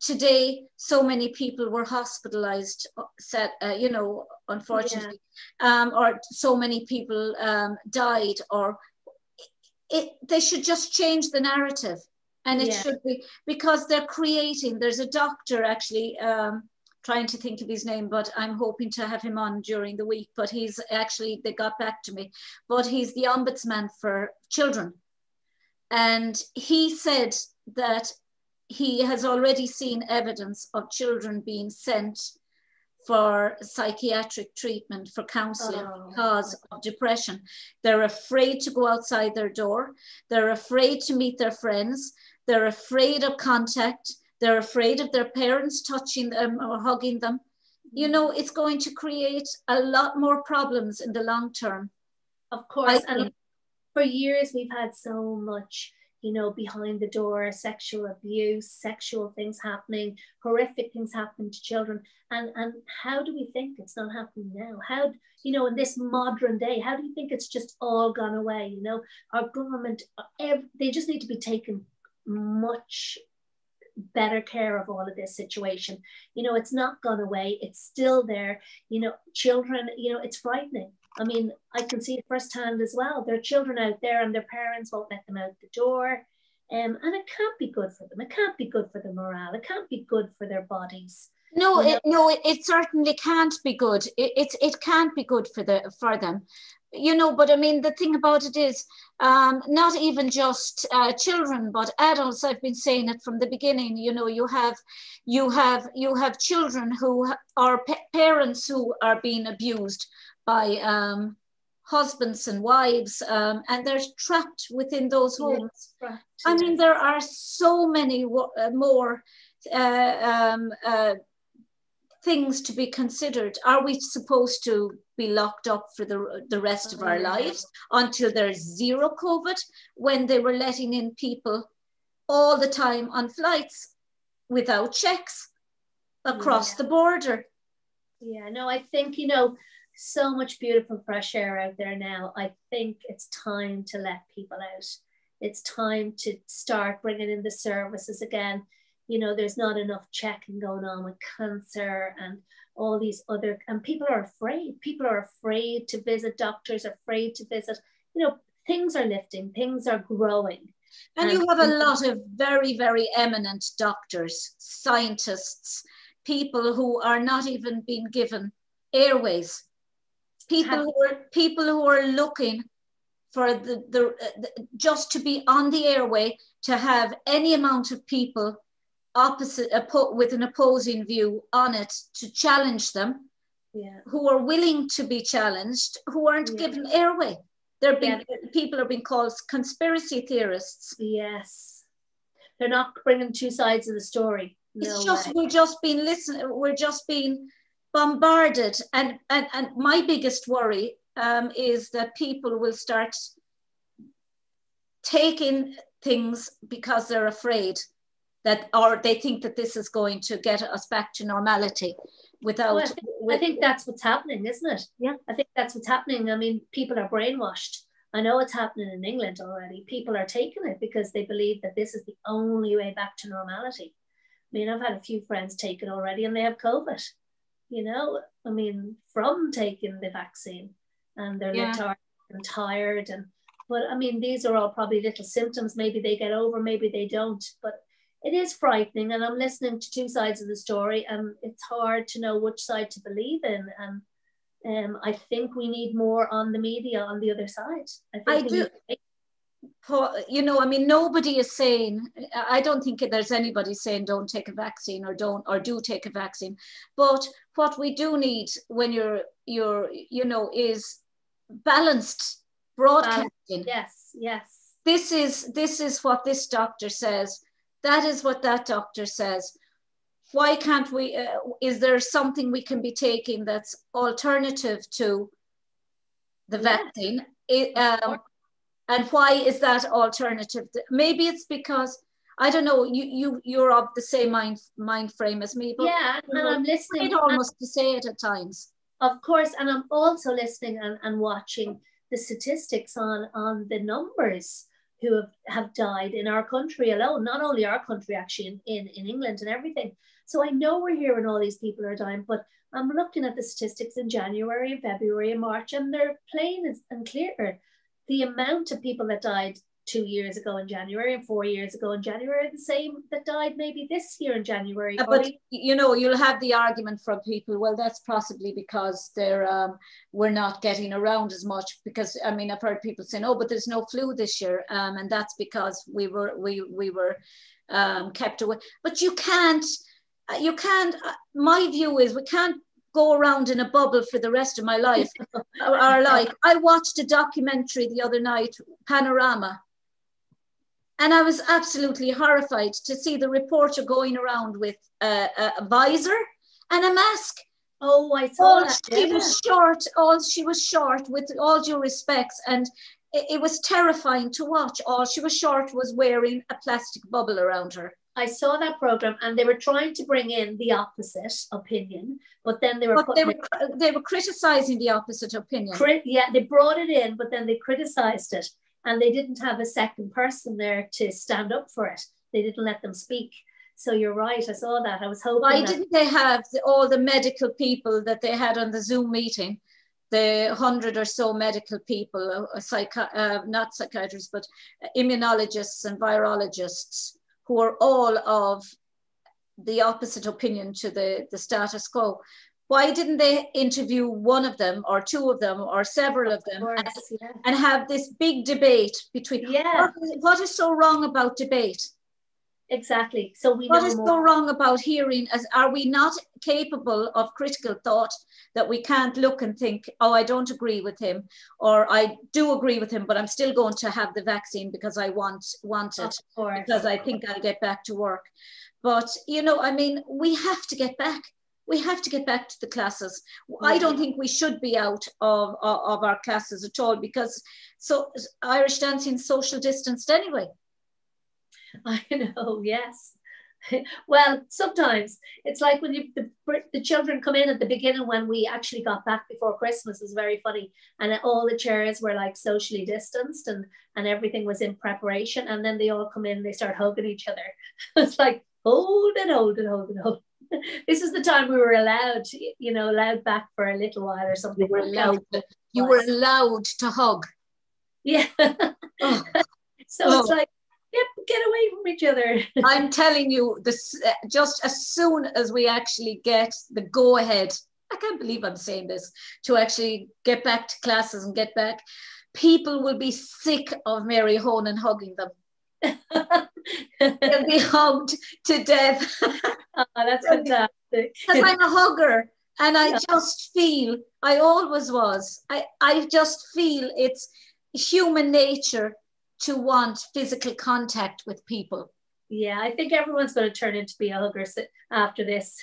today so many people were hospitalized, unfortunately, or so many people died, or they should just change the narrative. And it should be, because they're creating, there's a doctor actually, trying to think of his name, but I'm hoping to have him on during the week, but he's actually, they got back to me, but he's the ombudsman for children. And he said that he has already seen evidence of children being sent for psychiatric treatment, for counseling because of depression. They're afraid to go outside their door. They're afraid to meet their friends. They're afraid of contact. They're afraid of their parents touching them or hugging them. It's going to create a lot more problems in the long term. Of course. And for years, we've had so much, behind the door, sexual abuse, sexual things happening, horrific things happening to children. And how do we think it's not happening now? How, in this modern day, how do you think it's just all gone away? Our government, they just need to be taken much better care of all of this situation. It's not gone away. It's still there. Children, it's frightening. I mean, I can see it firsthand as well. There are children out there and their parents won't let them out the door. And it can't be good for them. It can't be good for their morale. It can't be good for their bodies. No, it certainly can't be good. It can't be good for them. But I mean, the thing about it is not even just children, but adults. I've been saying it from the beginning. You have children who are parents who are being abused by husbands and wives, and they're trapped within those homes. I mean, there are so many more things to be considered. Are we supposed to be locked up for the rest of our lives until there's zero COVID, when they were letting in people all the time on flights without checks across the border? Yeah, no, I think, so much beautiful fresh air out there now. I think it's time to let people out. It's time to start bringing in the services again. There's not enough checking going on with cancer and all these other, and people are afraid. People are afraid to visit doctors, afraid to visit, things are lifting, things are growing. And you have a lot of very, very eminent doctors, scientists, people who are not even being given airways. People who are looking for the just to be on the airway, to have any amount of people with an opposing view on it, to challenge them, who are willing to be challenged, who aren't given airway. People are being called conspiracy theorists. Yes, they're not bringing two sides of the story. We're just being bombarded, and my biggest worry is that people will start taking things because they're afraid or they think that this is going to get us back to normality without. I think that's what's happening, isn't it? Yeah, I think that's what's happening. I mean, people are brainwashed. I know it's happening in England already. People are taking it because they believe that this is the only way back to normality. I mean, I've had a few friends take it already and they have COVID. I mean, from taking the vaccine, and they're lethargic and tired. But I mean, these are all probably little symptoms. Maybe they get over, maybe they don't. But it is frightening, and I'm listening to two sides of the story, and it's hard to know which side to believe in. And I think we need more on the media on the other side. I do. I mean, nobody is saying, I don't think there's anybody saying don't take a vaccine or do take a vaccine. But what we do need when is balanced broadcasting. Yes. This is what this doctor says. That is what that doctor says. Why can't we, is there something we can be taking that's alternative to the vaccine. And why is that alternative? Maybe it's because, I don't know, you're of the same mind frame as me. But yeah, and I'm listening. I'd almost to say it at times. Of course, and I'm also listening and watching the statistics on the numbers who have died in our country alone, not only our country, actually in England and everything. So I know we're hearing all these people are dying, but I'm looking at the statistics in January, February, and March, and they're plain and clear. The amount of people that died 2 years ago in January and 4 years ago in January are the same that died maybe this year in January. But you know, you'll have the argument from people, well, that's possibly because we're not getting around as much, because I mean, I've heard people saying, oh, but there's no flu this year, and that's because we were kept away. But you can't. My view is we can't go around in a bubble for the rest of my life, our life. I watched a documentary the other night, Panorama, and I was absolutely horrified to see the reporter going around with a visor and a mask. Oh, I saw that. She was short, with all due respects, and it was terrifying to watch. All she was short was wearing a plastic bubble around her. I saw that program, and they were trying to bring in the opposite opinion, but then they were criticizing the opposite opinion. Yeah, they brought it in, but then they criticized it, and they didn't have a second person there to stand up for it. They didn't let them speak. So you're right. I saw that. I was hoping. Why didn't they have all the medical people that they had on the Zoom meeting? The 100 or so medical people, not psychiatrists, but immunologists and virologists, who are all of the opposite opinion to the status quo. Why didn't they interview one of them or two of them or several of them, and have this big debate between, what is so wrong about debate? Exactly. So what is so wrong about hearing? Are we not capable of critical thought, that we can't look and think, oh, I don't agree with him, or I do agree with him, but I'm still going to have the vaccine because I want it, because I think I'll get back to work. But, you know, I mean, we have to get back. We have to get back to the classes. I don't think we should be out of our classes at all, because Irish dancing social distanced anyway. I know, yes. Well, sometimes it's like when the children come in at the beginning, when we actually got back before Christmas. It was very funny, and all the chairs were like socially distanced, and everything was in preparation, and then they all come in and they start hugging each other. It's like, hold it. This is the time we were allowed back for a little while or something. You were allowed to hug. Yeah. Oh. It's like, get away from each other. I'm telling you, this just as soon as we actually get the go ahead, I can't believe I'm saying this, to actually get back to classes and get back, people will be sick of Mary Honan hugging them. They'll be hugged to death. Oh, that's fantastic. Because I'm a hugger, and I just feel, I always was, I just feel it's human nature to want physical contact with people. Yeah, I think everyone's going to turn into be a hugger after this.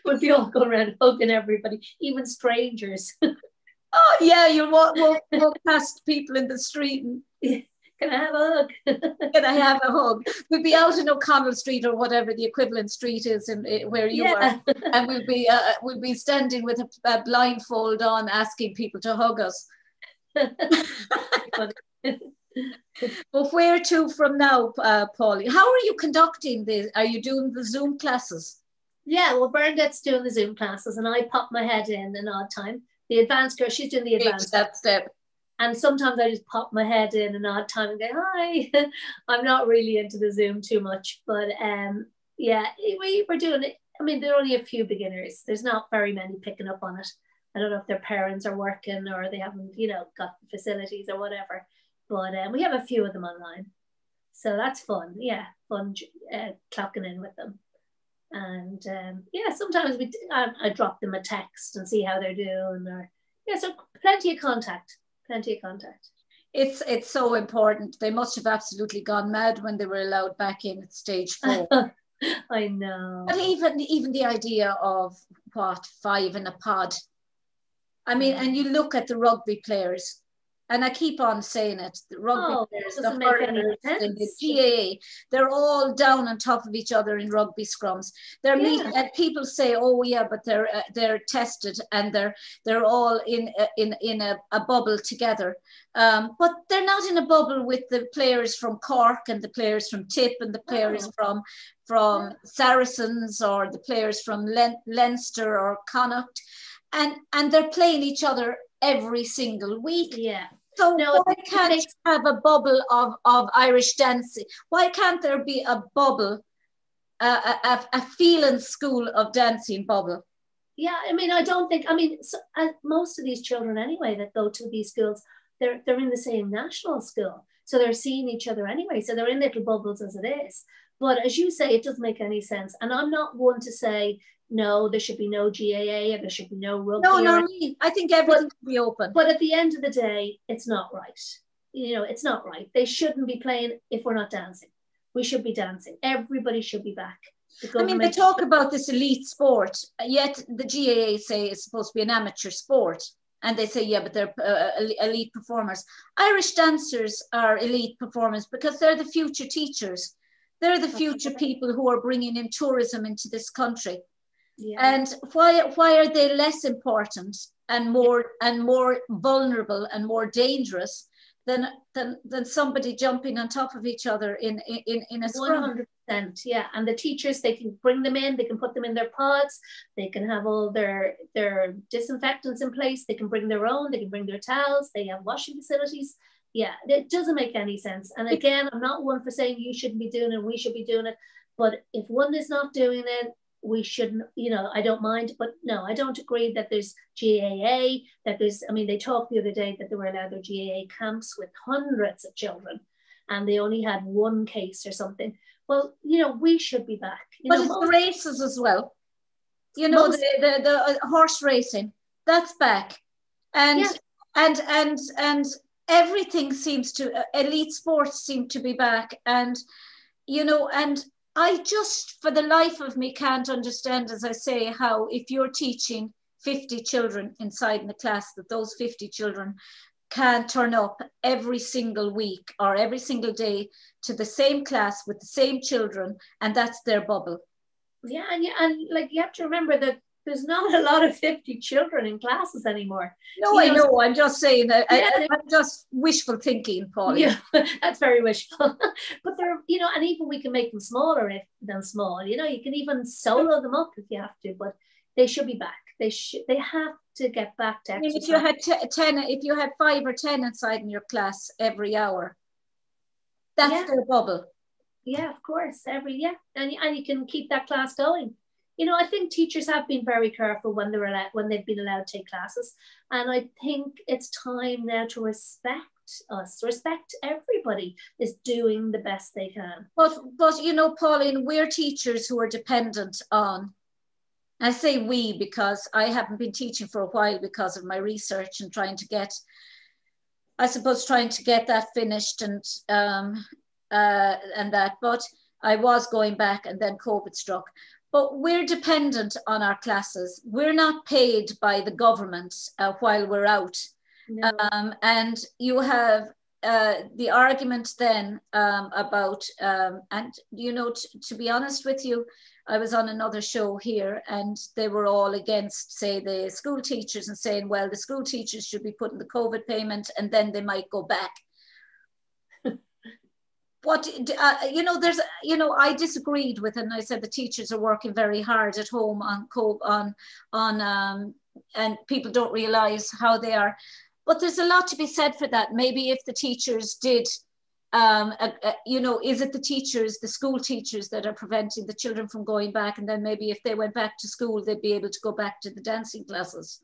We'll be all going around hugging everybody, even strangers. Oh yeah, you'll walk past people in the street and, can I have a hug? Can I have a hug? We'll be out in O'Connell Street or whatever the equivalent street is where you are, and we'll be standing with a blindfold on, asking people to hug us. But where to from now, Pauline? How are you conducting this? Are you doing the Zoom classes? Yeah, well, Bernadette's doing the Zoom classes, and I pop my head in an odd time. The advanced girl, she's doing the advanced step. And sometimes I just pop my head in an odd time and go, hi. I'm not really into the Zoom too much, but yeah, we're doing it. I mean, there are only a few beginners. There's not very many picking up on it. I don't know if their parents are working or they haven't, got the facilities or whatever. But we have a few of them online. So that's fun. Yeah, fun clocking in with them. And yeah, sometimes I drop them a text and see how they're doing. So plenty of contact. It's so important. They must have absolutely gone mad when they were allowed back in at stage 4. I know. But even the idea of 5 in a pod. I mean, and you look at the rugby players. And I keep on saying it, the rugby players, the hurlers, the GAA, they're all down on top of each other in rugby scrums. They're meeting, and people say, oh yeah, but they're tested and they're all in a bubble together. But they're not in a bubble with the players from Cork and the players from Tip and the players from Saracens, or the players from Leinster or Connacht, and they're playing each other every single week. Yeah. So why can't you have a bubble of Irish dancing? Why can't there be a bubble, a feeling school of dancing bubble? Yeah, I mean, I don't think, I mean, most of these children anyway that go to these schools, they're in the same national school. So they're seeing each other anyway. So they're in little bubbles as it is. But as you say, it doesn't make any sense. And I'm not one to say, no, there should be no GAA or there should be no rugby. No, I think everything should be open. But at the end of the day, it's not right. You know, it's not right. They shouldn't be playing if we're not dancing. We should be dancing. Everybody should be back. I mean, they talk about this elite sport, yet the GAA say it's supposed to be an amateur sport. And they say, yeah, but they're elite performers. Irish dancers are elite performers because they're the future teachers. They're the future people who are bringing in tourism into this country. Yeah. And why are they less important and more vulnerable and more dangerous than somebody jumping on top of each other in a scrum? 100%, yeah. And the teachers, they can bring them in, they can put them in their pods, they can have all their disinfectants in place, they can bring their own, they can bring their towels, they have washing facilities. Yeah, it doesn't make any sense. And again, I'm not one for saying you shouldn't be doing it, we should be doing it. But if one is not doing it, we shouldn't, you know, I don't mind, but no, I don't agree that there's GAA, that there's, I mean, they talked the other day that they were allowed their GAA camps with hundreds of children and they only had one case or something. Well, you know, we should be back. But it's the races as well. You know, the horse racing, that's back. And everything seems to, elite sports seem to be back. And, you know, and I just, for the life of me, can't understand, as I say, how if you're teaching 50 children inside the class, that those 50 children can't turn up every single week or every single day to the same class with the same children, and that's their bubble. Yeah, and like you have to remember that there's not a lot of 50 children in classes anymore. No, I know. I'm just saying that. Yeah, I'm just wishful thinking, Pauline. Yeah, that's very wishful. But they're, you know, and even we can make them smaller than small. You know, you can even solo them up if you have to. But they should be back. They have to get back to exercise. I mean, if you had 5 or 10 inside in your class every hour, that's their bubble. Yeah, of course. And you can keep that class going. You know, I think teachers have been very careful when they've been allowed to take classes. And I think it's time now to respect us, respect everybody is doing the best they can. But you know, Pauline, we're teachers who are dependent on, I say we because I haven't been teaching for a while because of my research and trying to get that finished and that, but I was going back and then COVID struck. But we're dependent on our classes. We're not paid by the government while we're out. No. And you have the argument then about, and you know, to be honest with you, I was on another show here and they were all against, say, the school teachers and saying, well, the school teachers should be putting the COVID payment and then they might go back. What you know, there's, you know, I disagreed with it and I said the teachers are working very hard at home on and people don't realize how they are, but there's a lot to be said for that. Maybe if the teachers did you know, is it the school teachers that are preventing the children from going back, and then maybe if they went back to school they'd be able to go back to the dancing classes?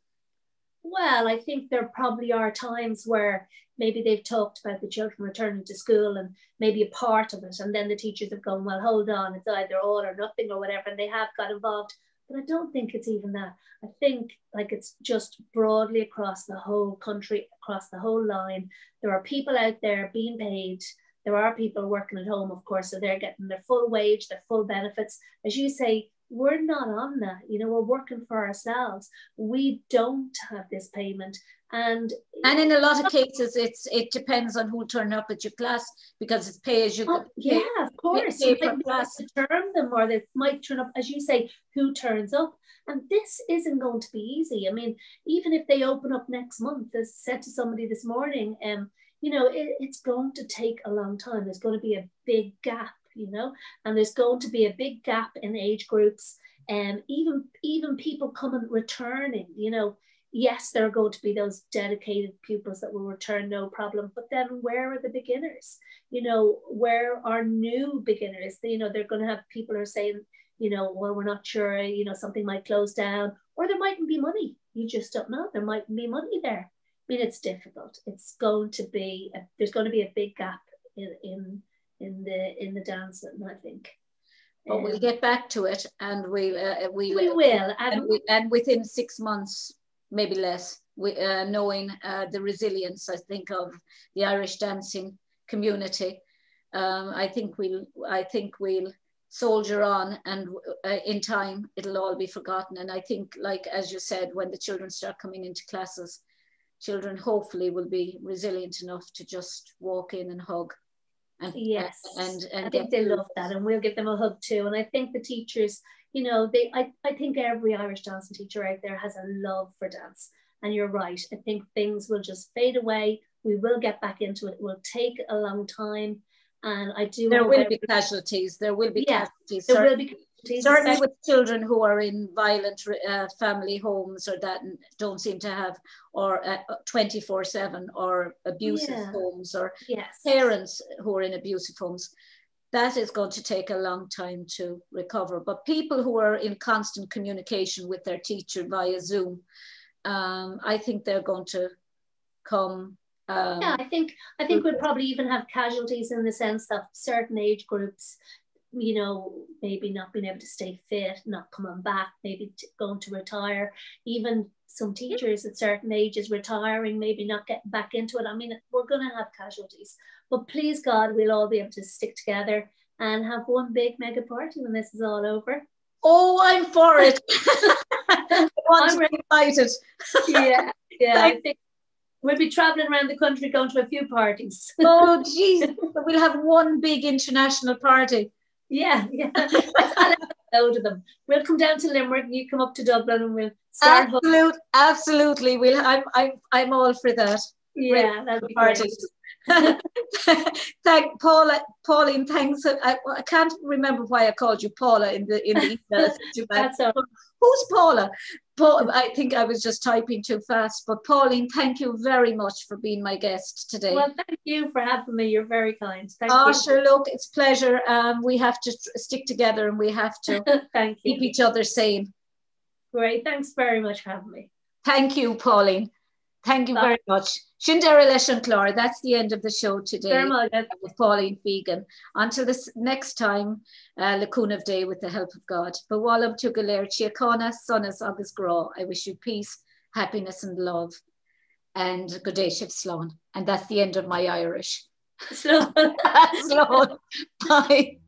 Well, I think there probably are times where maybe they've talked about the children returning to school and maybe a part of it, and then the teachers have gone, well, hold on, it's either all or nothing or whatever, and they have got involved. But I don't think it's even that. I think like it's just broadly across the whole country, across the whole line. There are people out there being paid. There are people working at home, of course, so they're getting their full wage, their full benefits. As you say, we're not on that. You know, we're working for ourselves. We don't have this payment. And in a lot of cases, it depends on who turn up at your class, because it's pay as you go. Yeah, of course. Pay You might to term them, or they might turn up, as you say, who turns up. And this isn't going to be easy. I mean, even if they open up next month, as I said to somebody this morning, you know, it's going to take a long time. There's going to be a big gap, you know, and there's going to be a big gap in age groups. And even people coming returning, you know, yes, there are going to be those dedicated pupils that will return, no problem. But then where are the beginners? You know, where are new beginners? You know, they're going to have people who are saying, you know, well, we're not sure, you know, something might close down, or there mightn't be money. You just don't know. There mightn't be money there. I mean, it's difficult. It's going to be, there's going to be a big gap in the dance, I think. But we'll get back to it, and we will. And within 6 months, maybe less, knowing the resilience, I think, of the Irish dancing community, I think we'll soldier on, and in time it'll all be forgotten. And I think, like as you said, when the children start coming into classes, children hopefully will be resilient enough to just walk in and hug. And, yes, and I think they love that, and we'll give them a hug too. And I think the teachers, you know, I think every Irish dancing teacher out there has a love for dance. And you're right. I think things will just fade away. We will get back into it. It will take a long time. And I do. There will be casualties. There will be casualties. There will be casualties. Certainly with children who are in violent family homes, or that don't seem to have, or 24/7, or abusive homes, or parents who are in abusive homes. That is going to take a long time to recover. But people who are in constant communication with their teacher via Zoom, I think they're going to come. I think we'll probably even have casualties in the sense that certain age groups, you know, maybe not being able to stay fit, not coming back, maybe going to retire. Even some teachers at certain ages retiring, maybe not getting back into it. I mean, we're going to have casualties. But please God, we'll all be able to stick together and have one big mega party when this is all over. Oh, I'm for it. I'm really excited. Yeah, I think we'll be traveling around the country, going to a few parties. Oh, geez. We'll have one big international party. Yeah. I'll have a load of them. We'll come down to Limerick, and you come up to Dublin, and we'll start. Absolutely. I'm all for that. Yeah, that'll be parties. Pauline, thanks. I can't remember why I called you Paula in the email. That's all. Who's Paula? I think I was just typing too fast. But Pauline, thank you very much for being my guest today. Well, thank you for having me. You're very kind. Thank you. Sure, look, it's a pleasure. We have to stick together, and we have to keep each other sane. Great. Thanks very much for having me. Thank you, Pauline. Thank you very much. Shindera Leshanklar, that's the end of the show today with Pauline Fegan. Until this next time, Lacuna of Day, with the help of God. But Walam Tugaler, Chiacana, Sonas, August Gra. I wish you peace, happiness, and love. And Godeshev Sloan. And that's the end of my Irish. Sloan. Sloan. Bye.